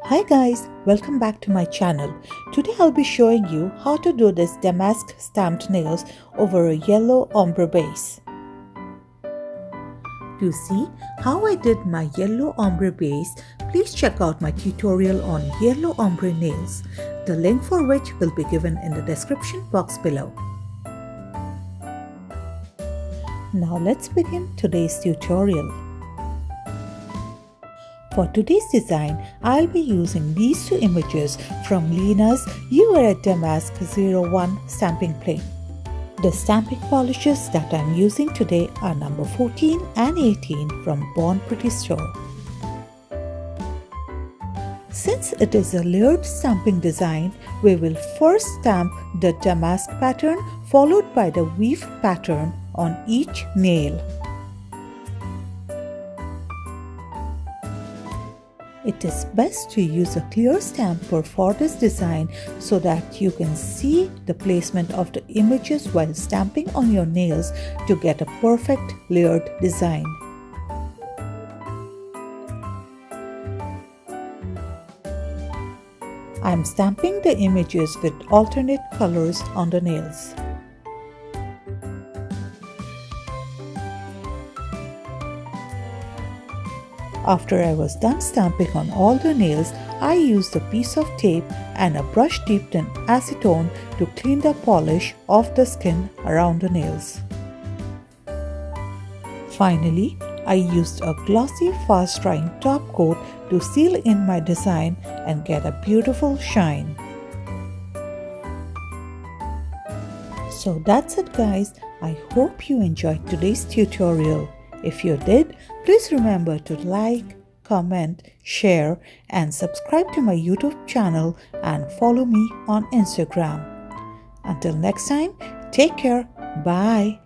Hi guys, welcome back to my channel. Today I'll be showing you how to do this damask stamped nails over a yellow ombre base. To see how I did my yellow ombre base, please check out my tutorial on yellow ombre nails, the link for which will be given in the description box below. Now let's begin today's tutorial. For today's design, I'll be using these two images from Lena's You Are at Damask 01 stamping plate. The stamping polishes that I'm using today are number 14 and 18 from Born Pretty store. Since it is a layered stamping design, we will first stamp the damask pattern followed by the weave pattern on each nail. It is best to use a clear stamper for this design so that you can see the placement of the images while stamping on your nails to get a perfect layered design. I am stamping the images with alternate colors on the nails. After I was done stamping on all the nails, I used a piece of tape and a brush dipped in acetone to clean the polish off the skin around the nails. Finally, I used a glossy fast drying top coat to seal in my design and get a beautiful shine. So that's it guys, I hope you enjoyed today's tutorial. If you did, please remember to like, comment, share and subscribe to my YouTube channel and follow me on Instagram. Until next time, take care. Bye.